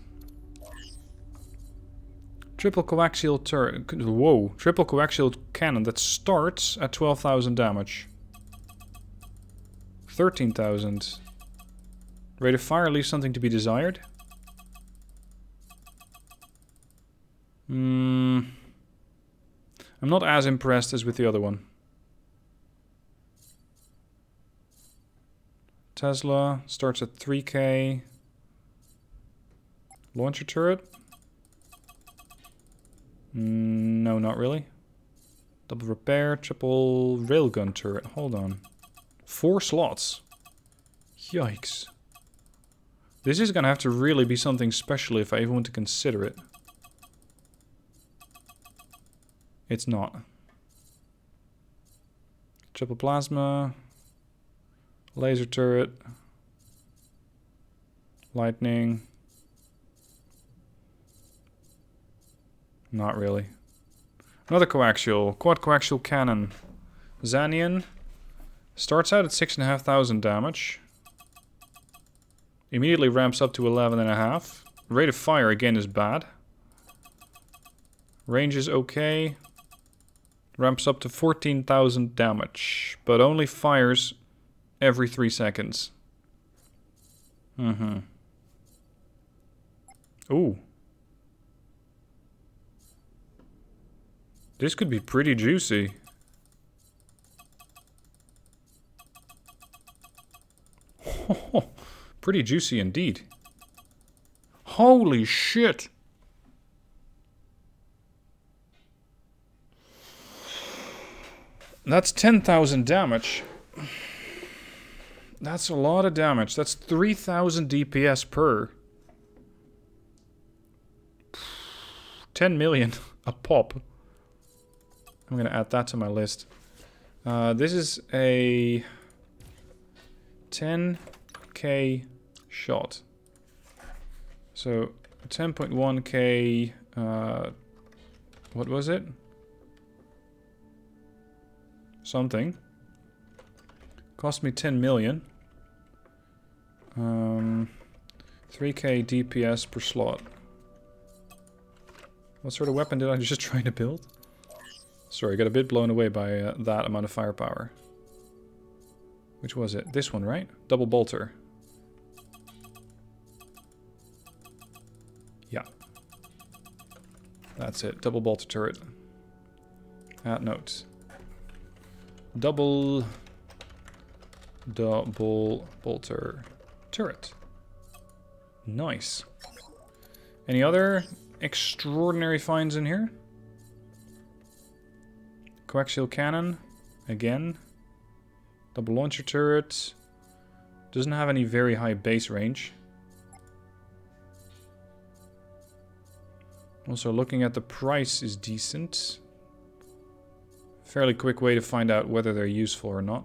Triple coaxial turret. Whoa. Triple coaxial cannon that starts at 12,000 damage. 13,000. Rate of fire leaves something to be desired. I'm not as impressed as with the other one. Tesla starts at 3k. Launcher turret. No, not really. Double repair, triple railgun turret. Hold on. 4 slots. Yikes. This is gonna have to really be something special if I even want to consider it. It's not. Triple plasma. Laser turret. Lightning. Not really. Another coaxial. Quad coaxial cannon. Xanian. Starts out at 6,500 damage. Immediately ramps up to 11.5. Rate of fire again is bad. Range is okay. Ramps up to 14,000 damage. But only fires every 3 seconds. Ooh. This could be pretty juicy. Pretty juicy indeed. Holy shit! That's 10,000 damage. That's a lot of damage. That's 3,000 DPS per. 10 million a pop. I'm gonna add that to my list. This is a 10k shot. So 10.1k. What was it? Something. Cost me 10 million. 3k DPS per slot. What sort of weapon did I just try to build? Sorry, I got a bit blown away by that amount of firepower. Which was it? This one, right? Double bolter. Yeah. That's it. Double bolter turret. Add notes. Double bolter turret. Nice. Any other extraordinary finds in here? Coaxial cannon. Again. Double launcher turret. Doesn't have any very high base range. Also, looking at the price is decent. Fairly quick way to find out whether they're useful or not.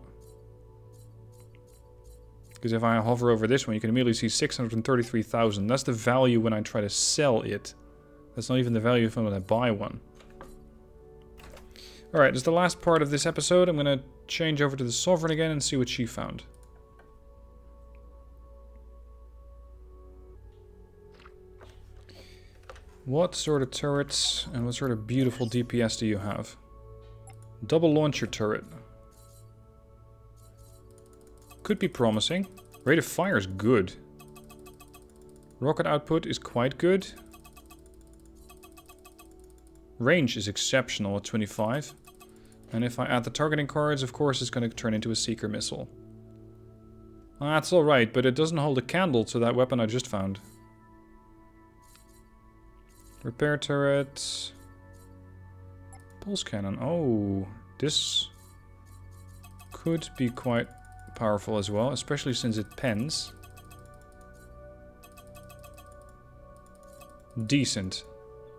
Because if I hover over this one, you can immediately see 633,000. That's the value when I try to sell it. That's not even the value when I buy one. Alright, this is the last part of this episode. I'm going to change over to the Sovereign again and see what she found. What sort of turrets and what sort of beautiful DPS do you have? Double launcher turret. Could be promising. Rate of fire is good. Rocket output is quite good. Range is exceptional at 25. And if I add the targeting cards, of course it's going to turn into a seeker missile. That's alright, but it doesn't hold a candle to that weapon I just found. Repair turret. Pulse cannon. Oh, this could be quite powerful as well, especially since it pens. Decent.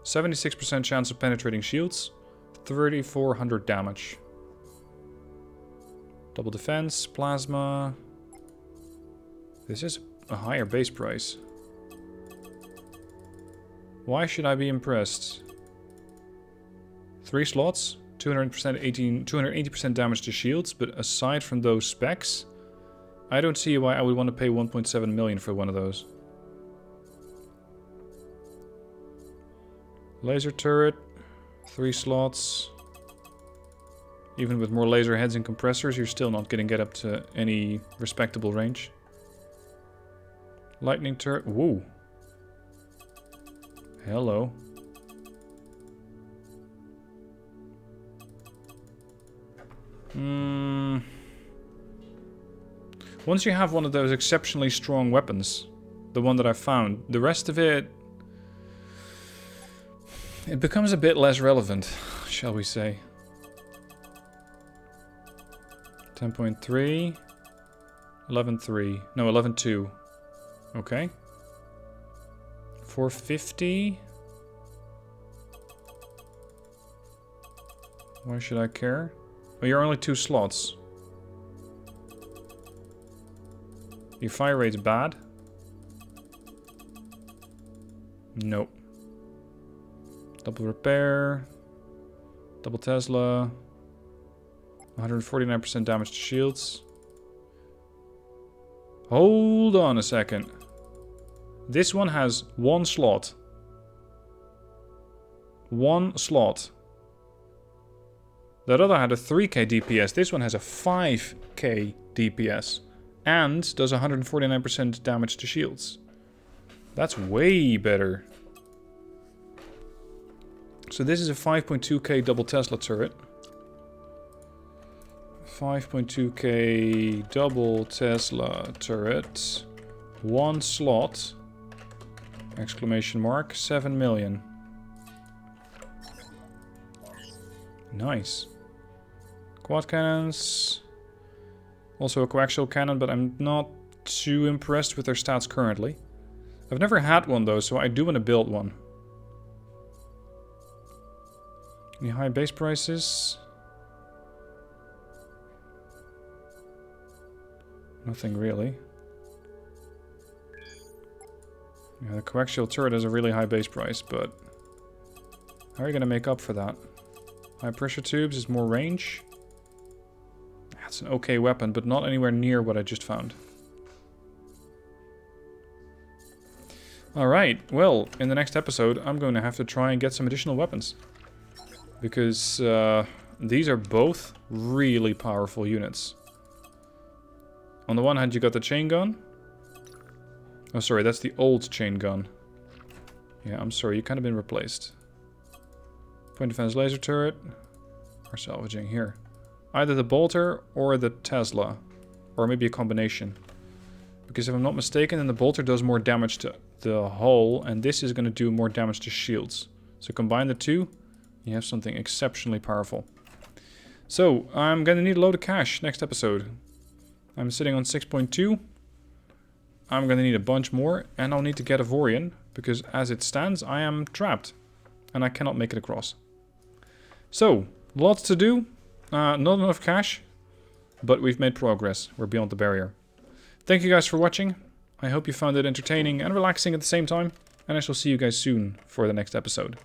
76% chance of penetrating shields. 3,400 damage. Double defense, plasma. This is a higher base price. Why should I be impressed? 3 slots, 280% damage to shields, but aside from those specs, I don't see why I would want to pay 1.7 million for one of those. Laser turret, 3 slots. Even with more laser heads and compressors, you're still not going to get up to any respectable range. Lightning turret, whoa. Hello. Once you have one of those exceptionally strong weapons, the one that I found, the rest of it becomes a bit less relevant, shall we say. 10.3, 11.3, no, 11.2. Okay. 450. Why should I care? Oh, you're only 2 slots. Your fire rate's bad. Nope. Double repair. Double Tesla. 149% damage to shields. Hold on a second. This one has 1 slot. 1 slot. That other had a 3k DPS. This one has a 5k DPS. And does 149% damage to shields. That's way better. So this is a 5.2k double Tesla turret. 5.2k double Tesla turret. 1 slot. Exclamation mark. 7 million. Nice. Quad cannons. Also a coaxial cannon, but I'm not too impressed with their stats currently. I've never had one though, so I do want to build one. Any high base prices? Nothing really. Yeah, the coaxial turret has a really high base price, but how are you going to make up for that? High pressure tubes is more range. That's an okay weapon, but not anywhere near what I just found. Alright, well, in the next episode, I'm going to have to try and get some additional weapons. Because these are both really powerful units. On the one hand, you got the chain gun. Oh, sorry, that's the old chain gun. Yeah, I'm sorry, you've kind of been replaced. Point defense laser turret. Or salvaging here. Either the bolter or the Tesla. Or maybe a combination. Because if I'm not mistaken, then the bolter does more damage to the hull, and this is going to do more damage to shields. So combine the two, you have something exceptionally powerful. So, I'm going to need a load of cash next episode. I'm sitting on 6.2. I'm going to need a bunch more, and I'll need to get Avorion, because as it stands, I am trapped. And I cannot make it across. So, lots to do. Not enough cash, but we've made progress. We're beyond the barrier. Thank you guys for watching. I hope you found it entertaining and relaxing at the same time. And I shall see you guys soon for the next episode.